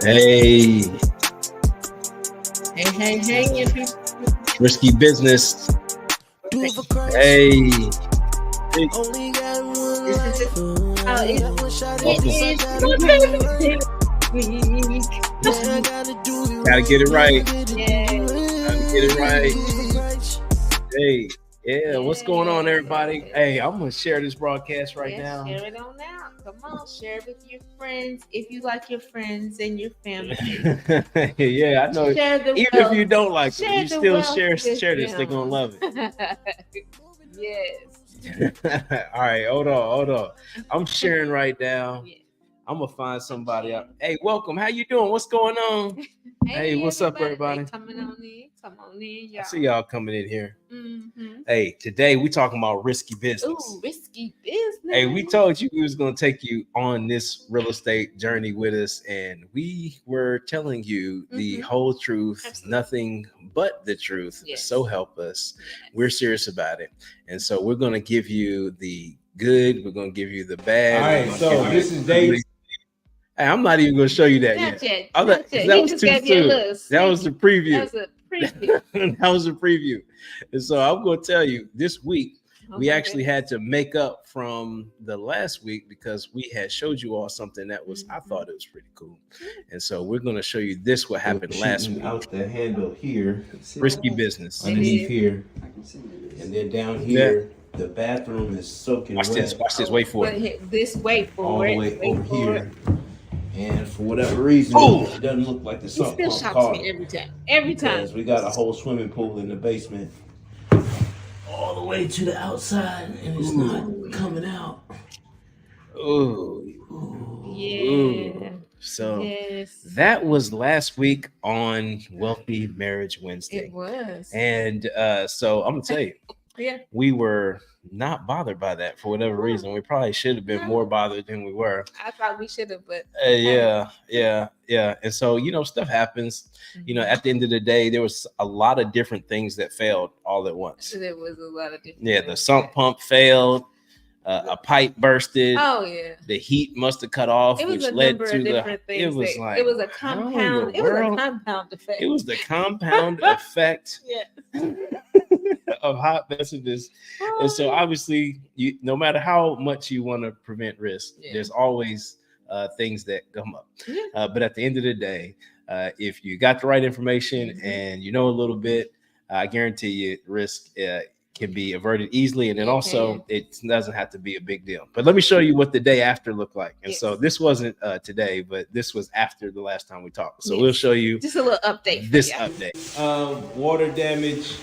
Hey, Hey, if you risky business. Hey, hey, this is it. gotta get it right. Yeah. Gotta get it right. Hey, yeah, what's going on, everybody? Hey, I'm gonna share this broadcast right now. Share it on now. Come on, share it with your friends. If you like your friends and your family, Yeah, I know. share the Even wealth. if you don't like them, Share you the still wealth share with this. They're them. gonna love it. Yes. All right, hold on. I'm sharing right now. Yeah. I'm gonna find somebody up. Hey, welcome. How you doing? What's going on? Hey, what's up, everybody? Come on in, y'all. I see y'all coming in here. Mm-hmm. Hey, today we talking about risky business. Ooh, risky business. Hey, we told you we was gonna take you on this real estate journey with us, and we were telling you the whole truth, Absolutely. nothing but the truth. Yes. So help us. Yes. We're serious about it, and so we're gonna give you the good. We're gonna give you the bad. All right, so this is day. Hey, I'm not even gonna show you that Not yet. yet. Not yet. That He was just too gave you a soon. little That was the preview. That was a preview. That was a preview. And so I'm going to tell you this week, we actually had to make up from the last week because we had showed you all something that was, I thought it was pretty cool. And so we're going to show you this, what happened last week. Out the handle here, Risky business. underneath here, and then down here, the bathroom is soaking Watch wet. this. Wait for it. Wait for all it. the way Wait over for here. And for whatever reason, it doesn't look like the It sump still pump shocks caught me it. every time. Every time. Because we got a whole swimming pool in the basement, all the way to the outside, and it's not coming out. Yeah. So Yes. that was last week on Wealthy Marriage Wednesday. It was. And so I'm gonna tell you, Yeah. we were not bothered by that for whatever reason. We probably should have been more bothered than we were. I thought we should have, but Yeah. And so, stuff happens. At the end of the day, there was a lot of different things that failed all at once. there was a lot of different. Yeah, the sump pump failed. A pipe bursted. Oh yeah. The heat must have cut off, It was which a led number to of different things. It was it was a compound. It was a compound effect. It was the compound effect. Yeah. Of hot messages. And so obviously, no matter how much you want to prevent risk, there's always things that come up. Yeah. But at the end of the day, if you got the right information and you know a little bit, I guarantee you risk can be averted easily. And then also it doesn't have to be a big deal. But let me show you what the day after looked like. And so this wasn't today, but this was after the last time we talked. So we'll show you just a little update. This update. Water damage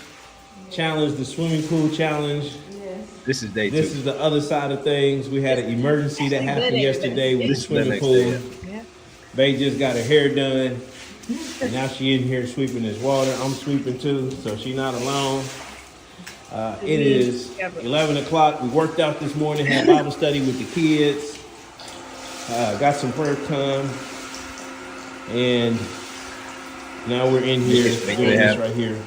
challenge, the swimming pool challenge. This is day 2. This is the other side of things. We had an emergency that happened yesterday with the swimming pool. Bae just got her hair done. And now she in here sweeping this water. I'm sweeping too, so she's not alone. It is 11 o'clock. We worked out this morning, had Bible study with the kids. Got some prayer time. And now we're in here doing this right here.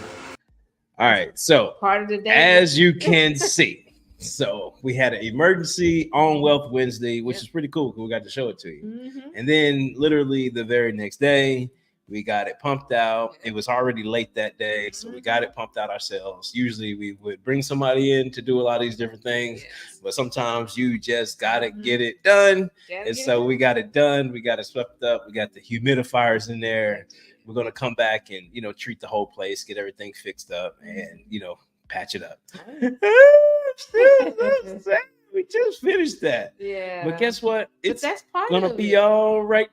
All right, so Part of the day. as you can see, so we had an emergency on Wealth Wednesday, which is pretty cool because we got to show it to you. And then literally the very next day, we got it pumped out. It was already late that day, so we got it pumped out ourselves. Usually we would bring somebody in to do a lot of these different things, but sometimes you just got to get it done. And so we got it done. We got it swept up. We got the humidifiers in there. We're going to come back and, treat the whole place, get everything fixed up and, patch it up. We just finished that. Yeah. But guess what? It's that's part going to of be it. all right.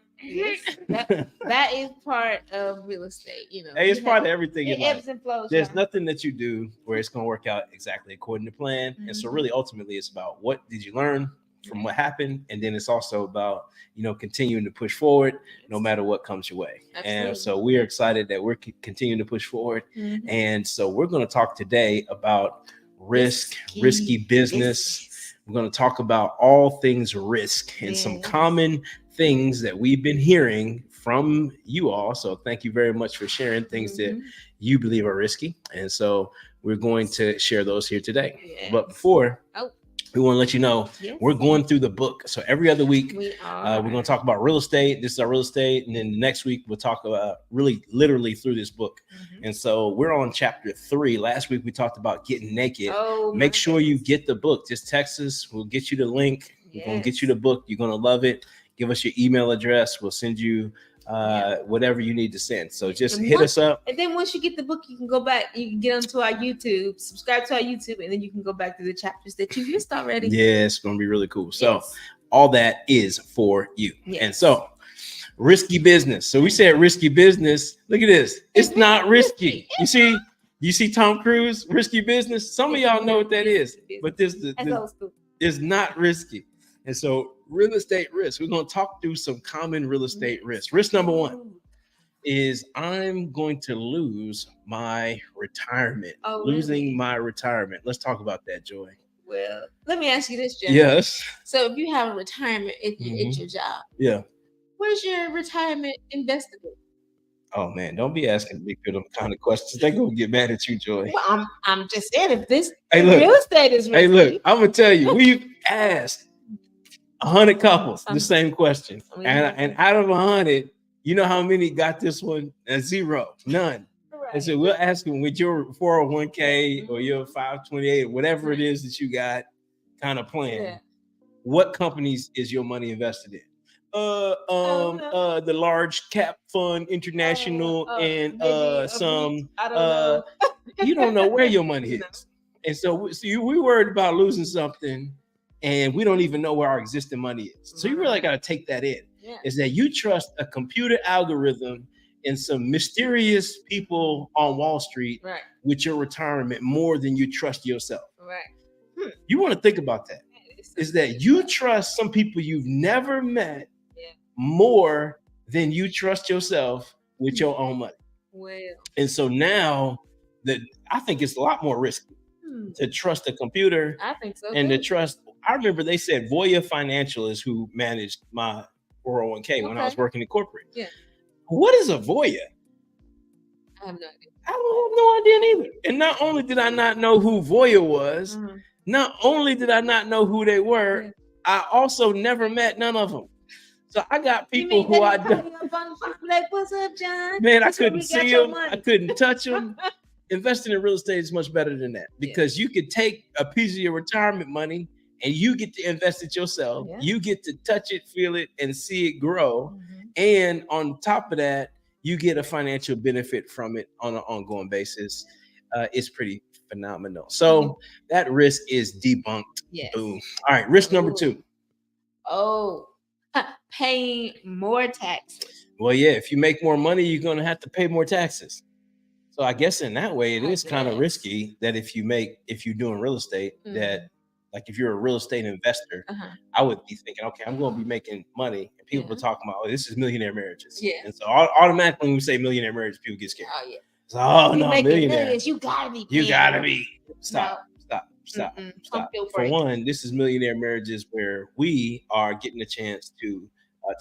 That is part of real estate, Hey, it's part of everything in life. Ebbs and flows. There's nothing that you do where it's going to work out exactly according to plan. And so really, ultimately, it's about what did you learn from what happened? And then it's also about, continuing to push forward no matter what comes your way. Absolutely. And so we are excited that we're continuing to push forward. And so we're going to talk today about risky business. We're going to talk about all things risk and some common things that we've been hearing from you all. So thank you very much for sharing things that you believe are risky. And so we're going to share those here today. But before we want to let you know we're going through the book. So every other week, we're going to talk about real estate. This is our real estate. And then the next week, we'll talk about literally through this book. And so we're on chapter 3. Last week, we talked about getting naked. Make sure you get the book. Just text us. We'll get you the link. We're going to get you the book. You're going to love it. Give us your email address. We'll send you whatever you need to send. So just hit us up. And then once you get the book, you can go back, you can get onto our YouTube, subscribe to our YouTube, and then you can go back to the chapters that you've missed already. Yeah, it's going to be really cool. So all that is for you. And so risky business. So we said risky business. Look at this. It's not risky. You see Tom Cruise, risky business. Some of y'all know what that is, but this is not risky. And so real estate risk, we're going to talk through some common real estate risks. Risk number 1 is I'm going to lose my retirement. Losing my retirement. Let's talk about that, Joy. Well, let me ask you this, Jen. Yes. So if you have a retirement at your job, where's your retirement invested in? Oh man, don't be asking me them kind of questions. They're gonna get mad at you, Joy. Well, I'm just saying if this real estate is risky. Hey, look, I'm gonna tell you, we've asked 100 couples the same question, and out of 100, you know how many got this one? 0, none. Right. And so we'll ask them with your 401k or your 528, whatever it is that you got kind of plan. What companies is your money invested in? The large cap fund international and some you don't know where your money is. And so we worried about losing something and we don't even know where our existing money is. So you really got to take that in. Is that you trust a computer algorithm and some mysterious people on Wall Street with your retirement more than you trust yourself. You want to think about that. Is that you trust some people you've never met more than you trust yourself with your own money. And so now that I think it's a lot more risky to trust a computer. I think so. And to trust, I remember they said Voya Financial is who managed my 401k when I was working in corporate. What is a Voya? I have no idea. I have no idea neither. And not only did I not know who Voya was, not only did I not know who they were, I also never met none of them. So I got people who I don't. Like, what's up, John? Man, I couldn't see them. I couldn't touch them. Investing in real estate is much better than that because you could take a piece of your retirement money and you get to invest it yourself. You get to touch it, feel it, and see it grow. And on top of that, you get a financial benefit from it on an ongoing basis. It's pretty phenomenal. So that risk is debunked. Boom. All right, risk number 2. Paying more taxes. Well, if you make more money, you're going to have to pay more taxes. So I guess in that way, it is kind of risky that if you're doing real estate, that like if you're a real estate investor, I would be thinking, okay, I'm going to be making money. And people are talking about, this is millionaire marriages. And so automatically when we say millionaire marriage, people get scared. So, no, millionaire. You gotta be. You gotta be. Stop. For one, this is millionaire marriages where we are getting a chance to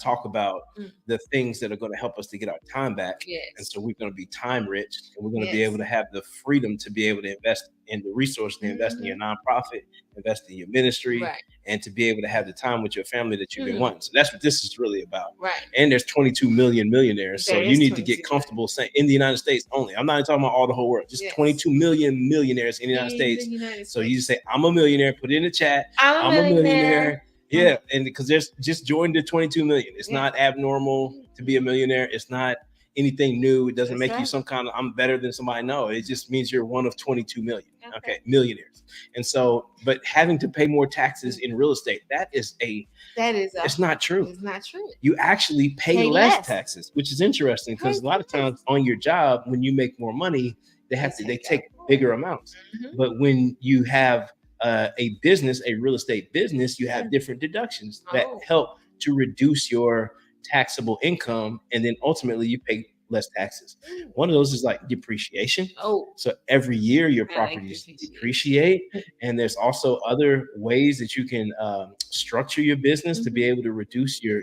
talk about the things that are going to help us to get our time back. And so we're going to be time rich and we're going to be able to have the freedom to be able to invest in the resources to invest in your nonprofit, invest in your ministry, and to be able to have the time with your family that you've been wanting. So that's what this is really about. And there's 22 million millionaires. So you need to get comfortable saying in the United States only. I'm not talking about all the whole world, just 22 million millionaires in the United States. So you just say, I'm a millionaire, put it in the chat. I'm a millionaire. And because there's just joined the 22 million. It's not abnormal to be a millionaire. It's not anything new. It doesn't make you some kind of I'm better than somebody. No, it just means you're one of 22 million. Okay, millionaires. And so, but having to pay more taxes in real estate, it's not true. It's not true. You actually pay less taxes, which is interesting because a lot of times on your job, when you make more money, they take bigger amounts. But when you have a business, a real estate business, you have different deductions that help to reduce your taxable income, and then ultimately you pay less taxes. One of those is like depreciation. So every year your properties depreciate, and there's also other ways that you can structure your business to be able to reduce your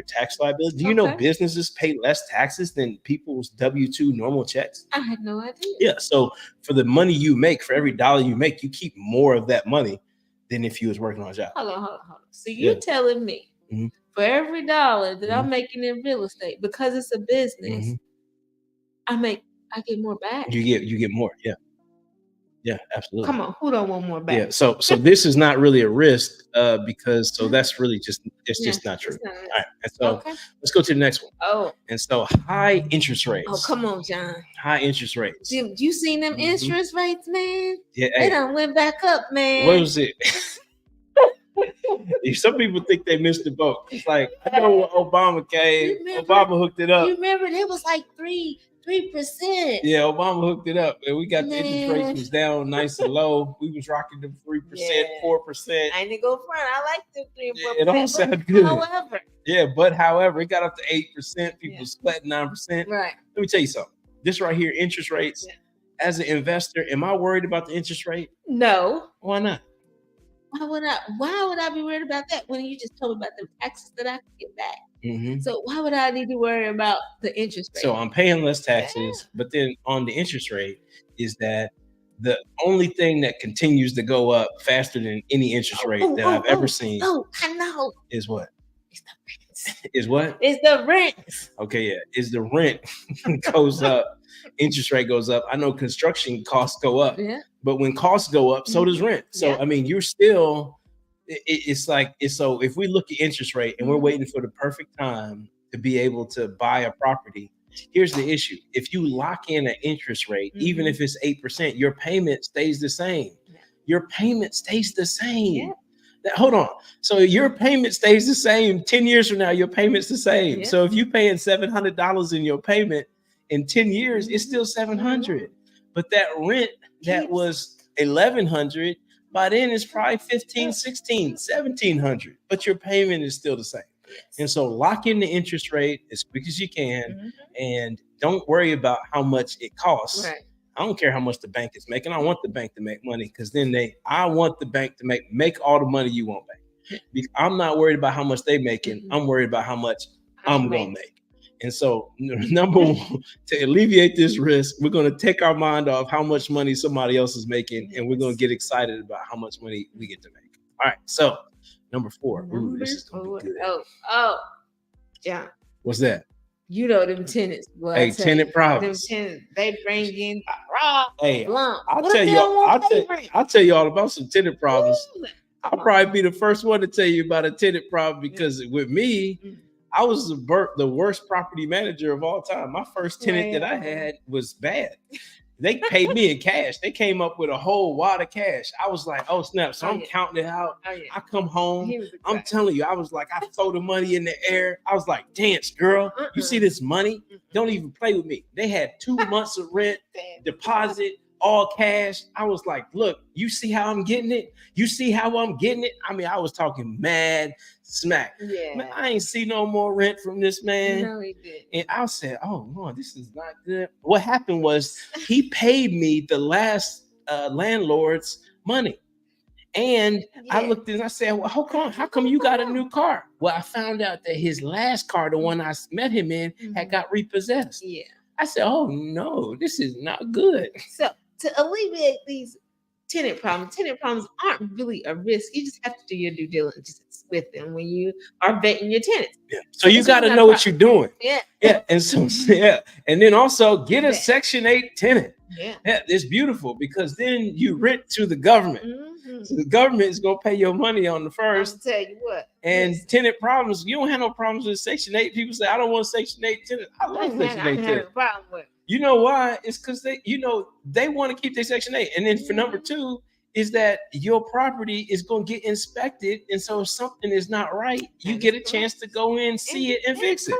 tax liability. Do you know businesses pay less taxes than people's W-2 normal checks? I had no idea. So for the money you make, for every dollar you make, you keep more of that money than if you was working on a job. Hold on. So you're telling me for every dollar that I'm making in real estate, because it's a business, I get more back. You get more. Yeah. Yeah, absolutely. Come on, who don't want more back? Yeah, so this is not really a risk because that's really just not true. All right, and so let's go to the next one. Oh, and so high interest rates. Oh, come on, John. High interest rates. You seen them interest rates, man? Yeah, they done went back up, man. What was it? Some people think they missed the boat. It's like, I know when Obama came, Obama hooked it up. You remember it was like 3%. Yeah, Obama hooked it up, and we got the interest rates was down nice and low. We was rocking them 3%, 4%. I didn't go front. I like them 3 and 4%. It all sounded good. However, it got up to 8%. People split 9%. Right. Let me tell you something. This right here, interest rates. Yeah. As an investor, am I worried about the interest rate? No. Why not? Why would I be worried about that when you just told me about the taxes that I could get back? So why would I need to worry about the interest rate? So I'm paying less taxes, but then on the interest rate is that the only thing that continues to go up faster than any interest rate that I've ever seen. Oh, I know. Is what? It's the rent. Is what? It's the rent. Okay, yeah. Is the rent goes up, interest rate goes up. I know construction costs go up, but when costs go up, so does rent. So I mean, you're still. So if we look at interest rate and we're waiting for the perfect time to be able to buy a property, here's the issue. If you lock in an interest rate, even if it's 8%, your payment stays the same. Your payment stays the same. Hold on. So your payment stays the same. 10 years from now, your payment's the same. So if you're paying $700 in your payment, in 10 years, it's still $700. But that rent that was $1,100, by then it's probably $1,500, $1,600, $1,700, but your payment is still the same. And so lock in the interest rate as quick as you can and don't worry about how much it costs. Right. I don't care how much the bank is making. I want the bank to make money because then I want the bank to make all the money you want back. I'm not worried about how much they're making. I'm worried about how much I'm going to make. And so, number one, to alleviate this risk, we're going to take our mind off how much money somebody else is making, and we're going to get excited about how much money we get to make. All right. So, number 4. Ooh, this is going to be good. Oh, John. What's that? You know them tenants. Boy, hey, tenant problems. Them tenants, they bring in raw. Hey, lump. I'll tell you all about some tenant problems. Ooh, I'll probably be the first one to tell you about a tenant problem because with me, I was the worst property manager of all time. My first tenant that I had was bad. They paid me in cash. They came up with a whole wad of cash. I was like, oh, snap. So I'm counting it out. I come home. I'm telling you, I was like, I throw the money in the air. I was like, dance, girl. You see this money? Don't even play with me. They had 2 months of rent, deposit, all cash. I was like, look, you see how I'm getting it? You see how I'm getting it? I mean, I was talking mad smack. Yeah. Man, I ain't see no more rent from this man. No, he didn't. And I said, oh, Lord, this is not good. What happened was he paid me the last landlord's money. And I looked and I said, well, how come you got a new car? Well, I found out that his last car, the one I met him in, had got repossessed. Yeah. I said, oh, no, this is not good. So to alleviate these tenant problems aren't really a risk. You just have to do your due diligence with them when you are vetting your tenants. Yeah. So you got to know what you're doing. Yeah. Yeah. And so, and then also get a Section 8 tenant. Yeah. It's beautiful because then you rent to the government. So the government is going to pay your money on the first. I'll tell you what. And tenant problems, you don't have no problems with Section 8. People say, I don't want Section 8 tenant. I love Section 8 tenant. Problem with. You know why? It's because they want to keep their Section 8. And then for number 2 is that your property is going to get inspected. And so if something is not right, you get a chance to go in, see it, and fix it.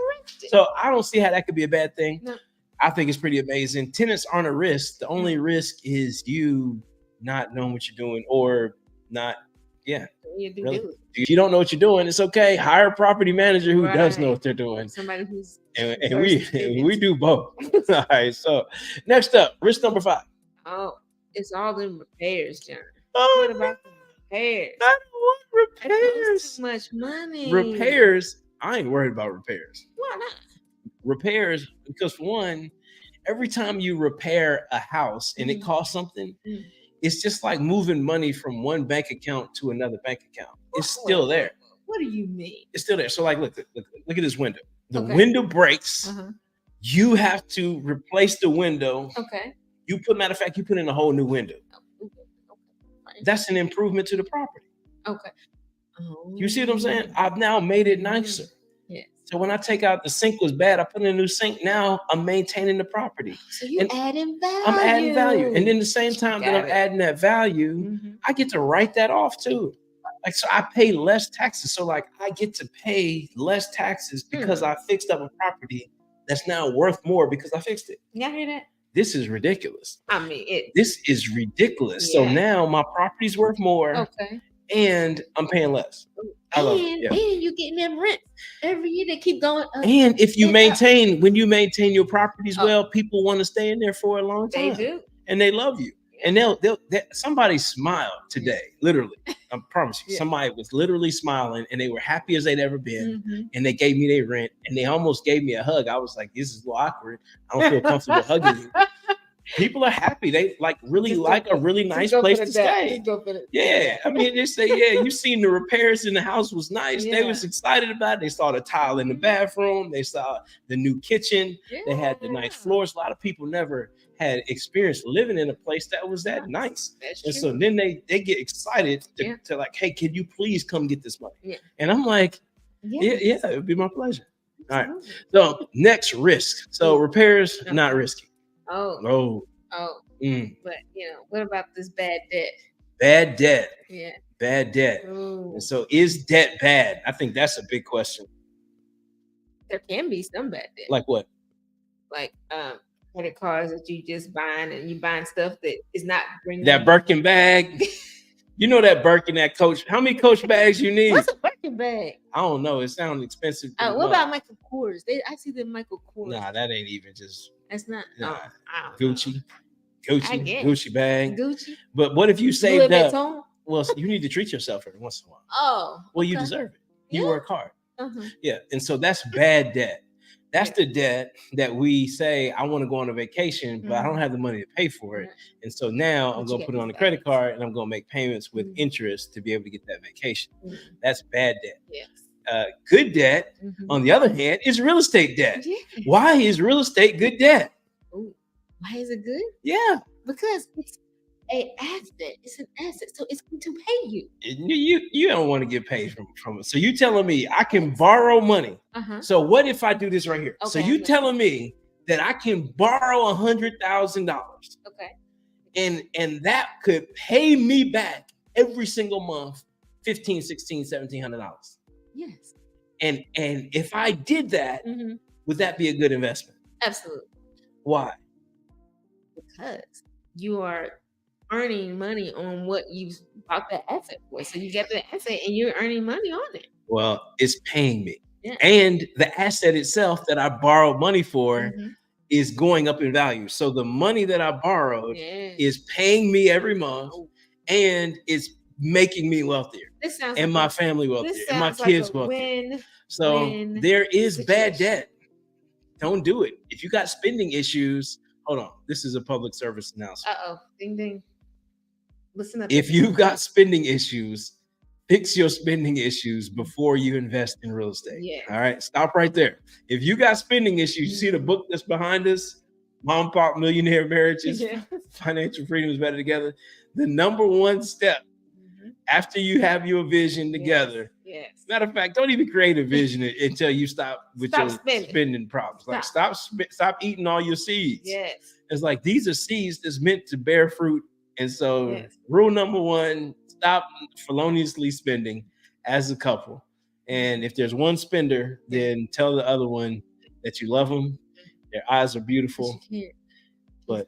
So I don't see how that could be a bad thing. No. I think it's pretty amazing. Tenants aren't a risk. The only risk is you not knowing what you're doing or not. Yeah. Really. If you don't know what you're doing, it's okay. Hire a property manager who does know what they're doing. Somebody who's and we do both. All right. So next up, risk number 5. Oh, it's all in repairs, John. Oh, what about the repairs? I don't want repairs. Too much money. Repairs. I ain't worried about repairs. Why not? Repairs, because for one, every time you repair a house and it costs something, it's just like moving money from one bank account to another bank account. It's still there. What do you mean? It's still there. So like, look at this window. The window breaks. You have to replace the window. Okay. Matter of fact, you put in a whole new window. That's an improvement to the property. Okay. Oh. You see what I'm saying? I've now made it nicer. Yes. So when I take out the sink was bad, I put in a new sink. Now I'm maintaining the property. So you're adding value. I'm adding value. And then the same time that I'm adding that value, I get to write that off too. Like, so I pay less taxes. So like I get to pay less taxes because I fixed up a property that's now worth more because I fixed it. Y'all hear that? This is ridiculous. I mean, this is ridiculous. Yeah. So now my property's worth more. Okay. And I'm paying less. I love it. Yeah. And you're getting them rent every year. They keep going up. And if you when you maintain your properties well, people want to stay in there for a long time. They do. And they love you. And they'll somebody smiled today, literally. I promise you. Somebody was literally smiling and they were happy as they'd ever been. And they gave me their rent and they almost gave me a hug. I was like, this is a little awkward. I don't feel comfortable hugging you. People are happy. They like really like a really nice place to stay. Yeah. I mean, they say, you seen the repairs in the house was nice. They was excited about it. They saw the tile in the bathroom. They saw the new kitchen. They had the nice floors. A lot of people never had experience living in a place that was that nice. And so then they get excited to like, hey, can you please come get this money? And I'm like, yeah, it would be my pleasure. All right. So next, risk. So repairs, not risky. But what about this bad debt? Bad debt. Yeah. Bad debt. And so is debt bad? I think that's a big question. There can be some bad debt. Like what? Like credit cards that you just buying and you buying stuff that is not bringing that Birkin bag. You know that Birkin, that Coach. How many Coach bags you need? What's a Birkin bag? I don't know. It sounds expensive. What about Michael Kors? I see the Michael Kors. Nah, that ain't even just. That's not. Nah. Gucci bag. Gucci. But what if you saved Louis up? Vuitton? Well, you need to treat yourself every once in a while. Oh. Well, you deserve it. You work hard. Yeah, and so that's bad debt. That's the debt that we say, I want to go on a vacation, but I don't have the money to pay for it. And so now I'm going to put it on a credit card and I'm going to make payments with interest to be able to get that vacation. That's bad debt. Yes. Good debt, on the other hand, is real estate debt. Why is real estate good debt? Ooh. Why is it good? Yeah. Because it's an asset. It's an asset. So it's going to pay you. You don't want to get paid from it. So you telling me I can borrow money. So what if I do this right here? Okay, so you telling me that I can borrow $100,000. Okay. And that could pay me back every single month, $1,500, $1,600, $1,700. Yes. And if I did that, would that be a good investment? Absolutely. Why? Because you are earning money on what you bought the asset for. So you get the asset and you're earning money on it. Well, it's paying me. And the asset itself that I borrowed money for is going up in value. So the money that I borrowed is paying me every month and it's making me wealthier and my family wealthier and my kids wealthier. So there is bad debt. Don't do it. If you got spending issues, hold on. This is a public service announcement. Ding, ding. Listen up. If you got spending issues, fix your spending issues before you invest in real estate. All right. Stop right there. If you got spending issues, you see the book that's behind us, Mom Pop Millionaire Marriages, Financial Freedom is Better Together. The number one step after you have your vision together. Matter of fact, don't even create a vision until you stop with your spending problems. Like stop eating all your seeds. It's like these are seeds that's meant to bear fruit. And so rule number one, stop feloniously spending as a couple. And if there's one spender, then tell the other one that you love them. Their eyes are beautiful. But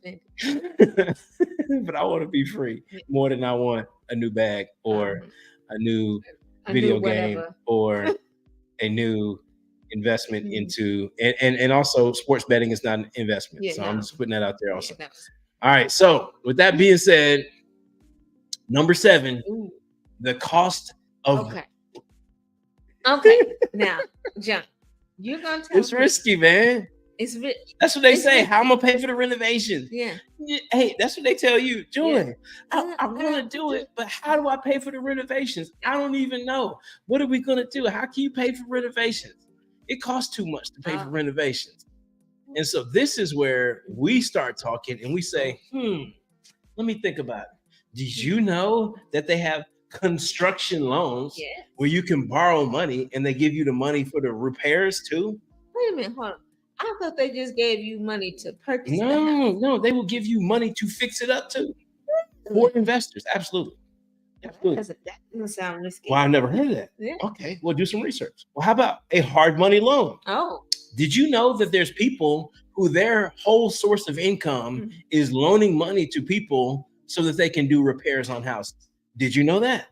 but I want to be free more than I want a new bag or a new video game or a new investment into and also sports betting is not an investment. So I'm just putting that out there also. All right. So with that being said, number 7, the cost of Okay. Now, John, you're gonna tell it's risky, man. That's what they say. How I'm gonna pay for the renovations? Yeah. Hey, that's what they tell you, Joy. I want to do it, but how do I pay for the renovations? I don't even know. What are we gonna do? How can you pay for renovations? It costs too much to pay for renovations. And so this is where we start talking and we say, let me think about it. Did you know that they have construction loans where you can borrow money and they give you the money for the repairs too? Wait a minute, hold on. I thought they just gave you money to purchase. No, they will give you money to fix it up too. For investors, absolutely. That doesn't sound risky. Well, I've never heard of that. Yeah. Okay, well, do some research. Well, how about a hard money loan? Oh. Did you know that there's people who their whole source of income is loaning money to people so that they can do repairs on houses? Did you know that?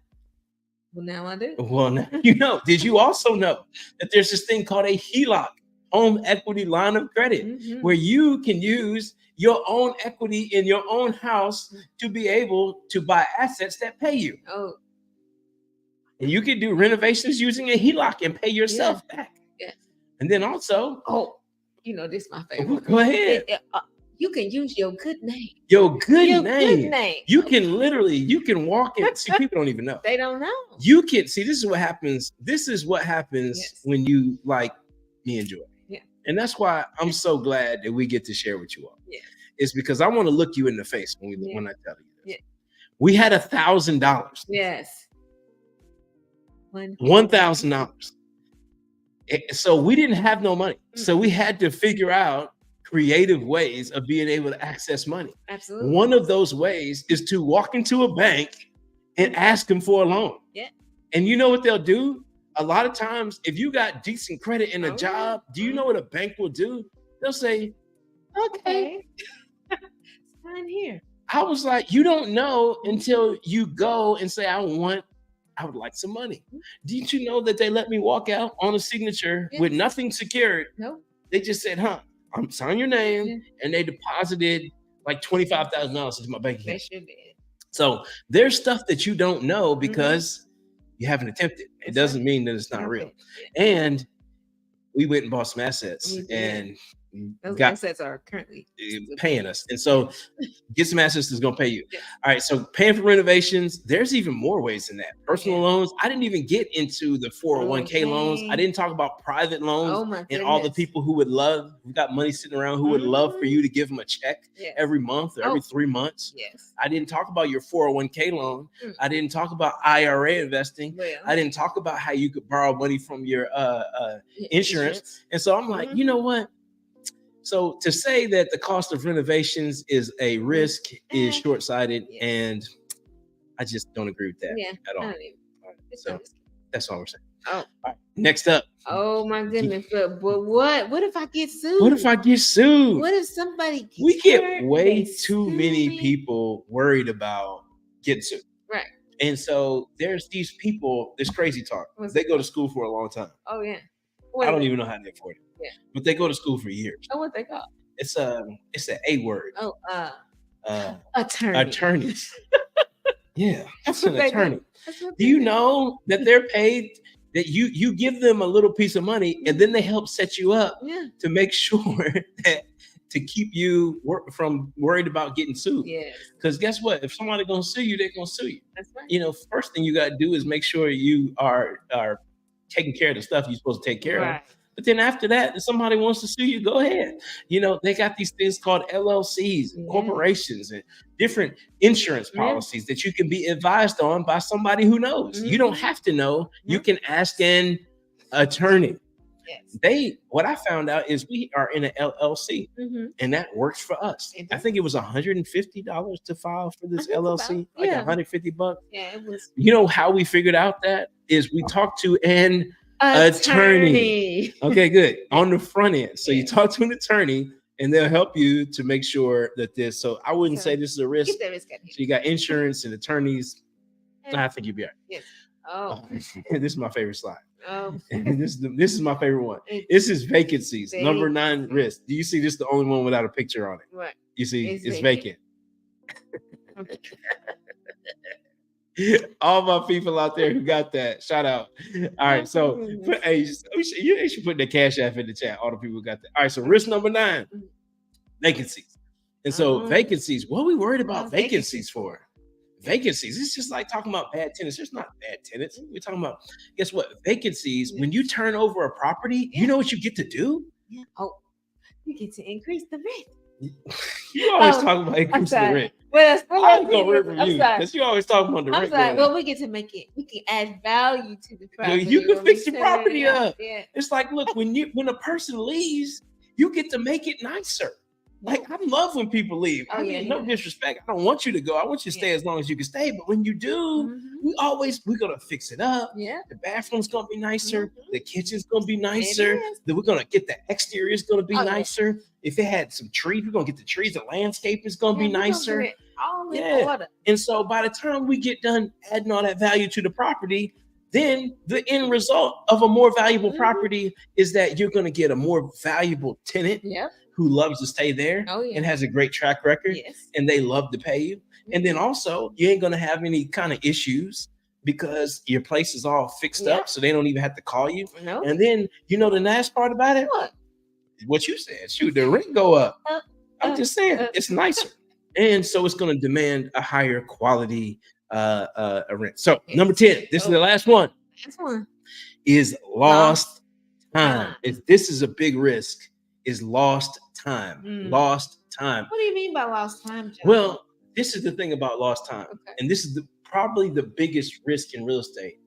Well, now I do. Well, now you know. Did you also know that there's this thing called a HELOC, home equity line of credit, where you can use your own equity in your own house to be able to buy assets that pay you? Oh. And you can do renovations using a HELOC and pay yourself back. Yes. And then also, this is my favorite. Go ahead. You can use your good name. Your good name. You can literally, you can walk in. See, people don't even know. They don't know. You can see. This is what happens. This is what happens when you like me and Joy. Yeah. And that's why I'm so glad that we get to share with you all. Yeah. It's because I want to look you in the face when I tell you this. Yeah. We had $1,000. Yes. $1,000. So we didn't have no money. So we had to figure out creative ways of being able to access money. Absolutely. One of those ways is to walk into a bank and ask them for a loan. Yeah. And you know what they'll do? A lot of times, if you got decent credit in a job, do you know what a bank will do? They'll say, okay. Sign here. I was like, you don't know until you go and say, I would like some money. Did you know that they let me walk out on a signature with nothing secured? No. They just said, I'm signing your name, and they deposited like $25,000 into my bank account. They sure did. So there's stuff that you don't know because you haven't attempted. It doesn't mean that it's not real. And we went and bought some assets, and those assets are currently paying us. And so get some assets that's going to pay you. Yeah. All right. So paying for renovations, there's even more ways than that. Personal loans. I didn't even get into the 401k loans. I didn't talk about private loans and all the people who would love, who got money sitting around, who would love for you to give them a check every month or every 3 months. Yes. I didn't talk about your 401k loan. I didn't talk about IRA investing. I didn't talk about how you could borrow money from your insurance. And so I'm like, you know what? So to say that the cost of renovations is a risk is short-sighted, and I just don't agree with that at all. So that's all we're saying. All right, next up. Oh my goodness! But what if I get sued? What if I get sued? What if somebody gets We get way too many people worried about getting sued. Right. And so there's these people, this crazy talk. They go to school for a long time. Oh yeah. I don't even know how they afford it. Yeah. But they go to school for years. Oh, what they call? It's an A word. Oh, attorney. Attorneys. Yeah, that's an attorney. Do you know that they're paid? That you give them a little piece of money and then they help set you up to make sure that to keep you from worried about getting sued. Yeah. Because guess what? If somebody gonna sue you, they're gonna sue you. That's right. First thing you gotta do is make sure you are taking care of the stuff you're supposed to take care of. But then after that, if somebody wants to sue you, go ahead. They got these things called LLCs, corporations, and different insurance policies that you can be advised on by somebody who knows. You don't have to know. You can ask an attorney. Yes. What I found out is we are in an LLC, and that works for us. I think it was $150 to file for this LLC, like $150. Yeah, it was. You know how we figured out that is we talked to an attorney. Okay, good. On the front end. So you talk to an attorney and they'll help you to make sure that this. So I wouldn't say this is a risk. So you got insurance and attorneys. I think you'll be all right. Yes. Oh. This is my favorite slide. This is my favorite one. This is vacancies. Number 9 risk. Do you see this? The only one without a picture on it. Right. You see, it's vacant. All my people out there who got that, shout out. All right, so hey, you should put the cash app in the chat. All the people who got that. All right, so risk number 9, vacancies. And so vacancies, what are we worried about vacancies for? Vacancies, it's just like talking about bad tenants. There's not bad tenants. We're talking about, guess what? Vacancies, when you turn over a property, you know what you get to do? Yeah. Oh, you get to increase the rent. You always talk about increasing the rent. Well, I'm gonna rent from you because you always talk about the rent. Well, we get to make it. We can add value to the property. You can fix the property up. Yeah. It's like, look, when a person leaves, you get to make it nicer. Like, I love when people leave. No disrespect. I don't want you to go. I want you to stay as long as you can stay. But when you do, we're gonna fix it up. Yeah. The bathroom's gonna be nicer. The kitchen's gonna be nicer. Then we're gonna get the exterior's gonna be nicer. If it had some trees, we're gonna get the trees. The landscape is gonna be nicer. All in order. And so by the time we get done adding all that value to the property, then the end result of a more valuable property is that you're gonna get a more valuable tenant. Yep. Who loves to stay there and has a great track record, and they love to pay you. And then also, you ain't gonna have any kind of issues because your place is all fixed up, so they don't even have to call you. No. And then, you know the nice part about it? What you said. Shoot, the rent go up. I'm just saying, it's nicer. And so it's gonna demand a higher quality rent. So number 10, this is the last one. Last one. Is lost time. This is a big risk. Is lost time. Lost time. What do you mean by lost time, John? Well, this is the thing about lost time. And this is probably the biggest risk in real estate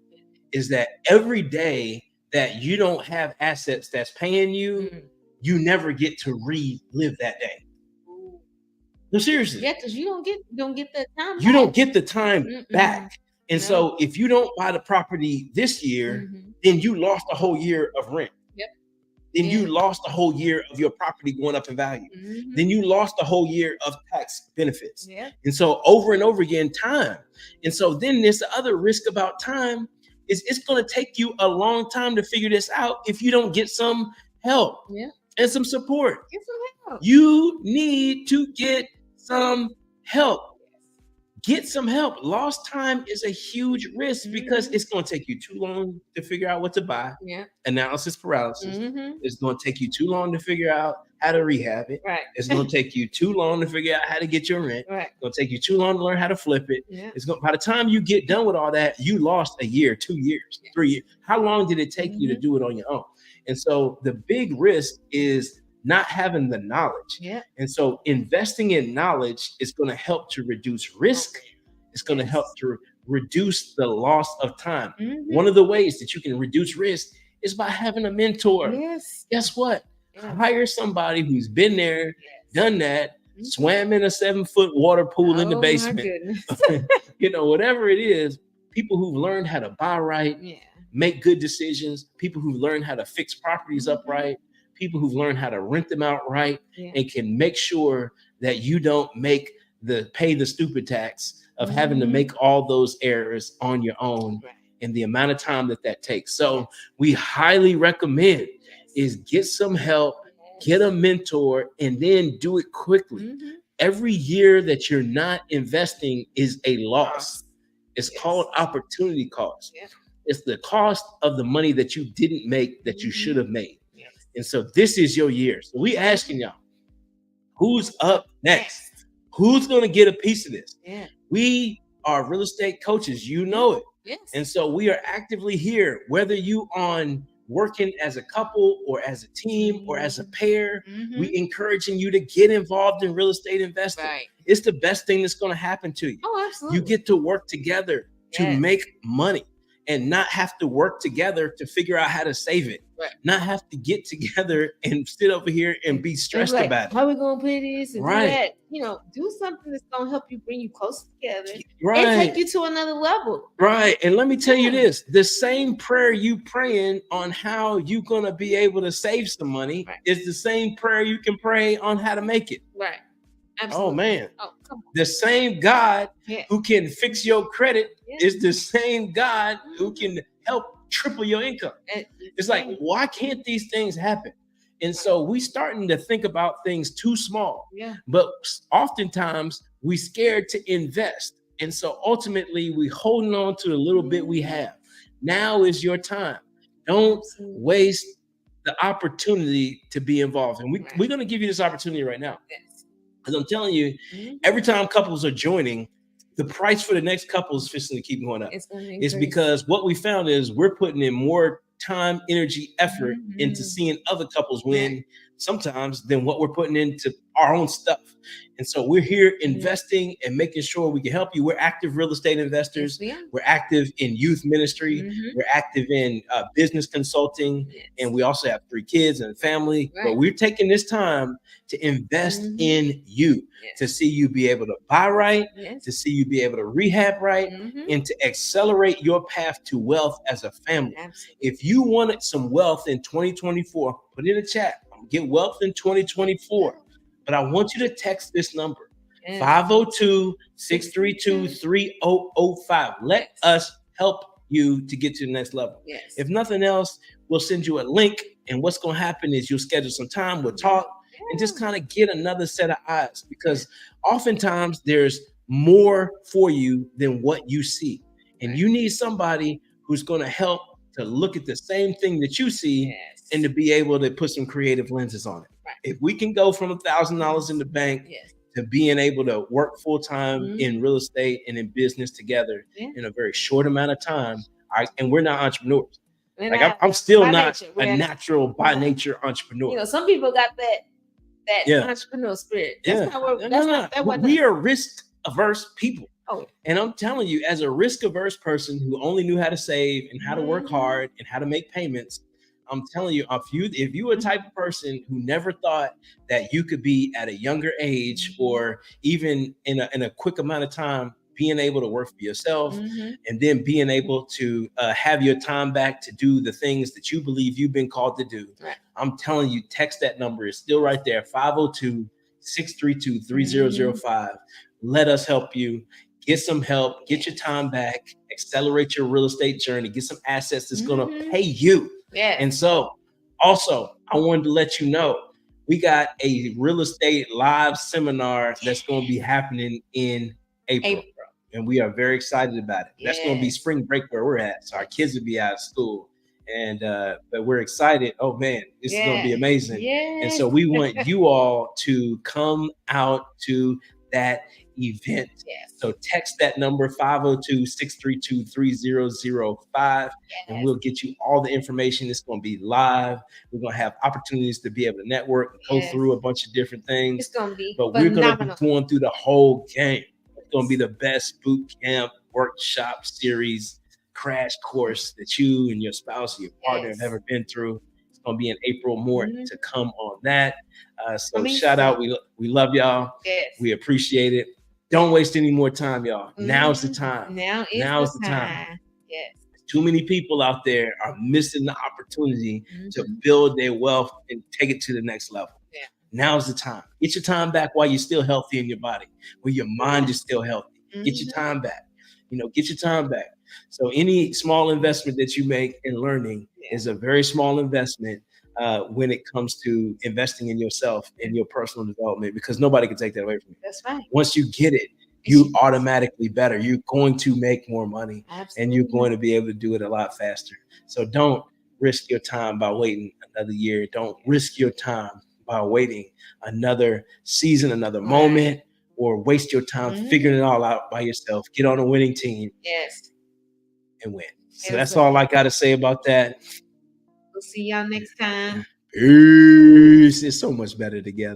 is that every day that you don't have assets that's paying you, you never get to relive that day. No, seriously. Yeah, because you don't get the time. You don't get the time back. And so if you don't buy the property this year, then you lost a whole year of rent. Then you lost a whole year of your property going up in value. Then you lost a whole year of tax benefits. And so over and over again, time. And so then there's the other risk about time is it's going to take you a long time to figure this out if you don't get some help and some support. Get some help. You need to get some help. Get some help. Lost time is a huge risk because it's going to take you too long to figure out what to buy. Analysis paralysis. It's going to take you too long to figure out how to rehab it. It's going to take you too long to figure out how to get your rent. It's going to take you too long to learn how to flip it. By the time you get done with all that, you lost a year, 2 years, 3 years. How long did it take you to do it on your own? And so the big risk is not having the knowledge. And so investing in knowledge is going to help to reduce risk. It's going to help to reduce the loss of time. One of the ways that you can reduce risk is by having a mentor. Guess what? Hire somebody who's been there, done that, swam in a 7-foot water pool in the basement. You know, whatever it is, people who've learned how to buy right, make good decisions, people who've learned how to fix properties up right, people who've learned how to rent them out right, and can make sure that you don't pay the stupid tax of having to make all those errors on your own and the amount of time that takes. So we highly recommend is get some help, get a mentor, and then do it quickly. Every year that you're not investing is a loss. It's called opportunity cost. It's the cost of the money that you didn't make that you should have made. And so this is your year. So we asking y'all, who's up next? Who's going to get a piece of this? We are real estate coaches. You know it. And so we are actively here, whether you on working as a couple or as a team or as a pair, we encouraging you to get involved in real estate investing. It's the best thing that's going to happen to you. Oh, absolutely. You get to work together to make money and not have to work together to figure out how to save it. Not have to get together and sit over here and be stressed about it. How are we going to pay this and do that? You know, do something that's going to help you bring you closer together and take you to another level. And let me tell you this, the same prayer you praying on how you're going to be able to save some money is the same prayer you can pray on how to make it. Absolutely. Oh, man. Oh, come on. The same God who can fix your credit is the same God who can help triple your income. It's like, why can't these things happen? And so we starting to think about things too small. But oftentimes we scared to invest And so ultimately, we holding on to the little bit we have. Now is your time. Don't waste the opportunity to be involved. And we're going to give you this opportunity right now. Because I'm telling you, every time couples are joining, the price for the next couple is fixing to keep going up. It's because what we found is we're putting in more time, energy, effort into seeing other couples win sometimes than what we're putting into our own stuff. And so we're here investing and making sure we can help you. We're active real estate investors. We're active in youth ministry. We're active in business consulting. And we also have 3 kids and a family. But we're taking this time to invest in you, to see you be able to buy right, to see you be able to rehab right, and to accelerate your path to wealth as a family. If you wanted some wealth in 2024, put it in the chat. Get wealth in 2024. But I want you to text this number, 502-632-3005. Let us help you to get to the next level. If nothing else, we'll send you a link. And what's going to happen is you'll schedule some time, we'll talk, and just kind of get another set of eyes. Because oftentimes there's more for you than what you see. And you need somebody who's going to help to look at the same thing that you see and to be able to put some creative lenses on it. If we can go from $1,000 in the bank to being able to work full-time in real estate and in business together in a very short amount of time, and we're not entrepreneurs. Like I'm still not a natural by nature entrepreneur. You know, some people got that entrepreneurial spirit. That's not we are risk-averse people. And I'm telling you, as a risk-averse person who only knew how to save and how to work hard and how to make payments, I'm telling you, if you were a type of person who never thought that you could be at a younger age or even in a quick amount of time being able to work for yourself and then being able to have your time back to do the things that you believe you've been called to do, I'm telling you, text that number. It's still right there, 502-632-3005. Let us help you. Get some help, get your time back, accelerate your real estate journey, get some assets that's going to pay you. And so also, I wanted to let you know, we got a real estate live seminar that's going to be happening in April. And we are very excited about it. That's going to be spring break where we're at. So our kids will be out of school. And but we're excited. Oh man, this is going to be amazing. And so we want you all to come out to that event. So text that number 502-632-3005 and we'll get you all the information. It's going to be live. We're going to have opportunities to be able to network and go through a bunch of different things. It's going to be but we're going to be going through the whole game. It's going to be the best boot camp, workshop series, crash course that you and your spouse or your partner have ever been through. It's going to be in April. More to come on that. So shout out. We love y'all. We appreciate it. Don't waste any more time, y'all. Now's the time. Now is the time. Too many people out there are missing the opportunity to build their wealth and take it to the next level. Now's the time. Get your time back while you're still healthy in your body, when your mind is still healthy. Get your time back. Get your time back. So any small investment that you make in learning is a very small investment when it comes to investing in yourself and your personal development, because nobody can take that away from you. That's right. Once you get it, you automatically better. You're going to make more money. And you're going to be able to do it a lot faster. So don't risk your time by waiting another year. Don't risk your time by waiting another season, another moment, or waste your time figuring it all out by yourself. Get on a winning team. And win. So that's all I got to say about that. We'll see y'all next time. Peace. It's so much better together.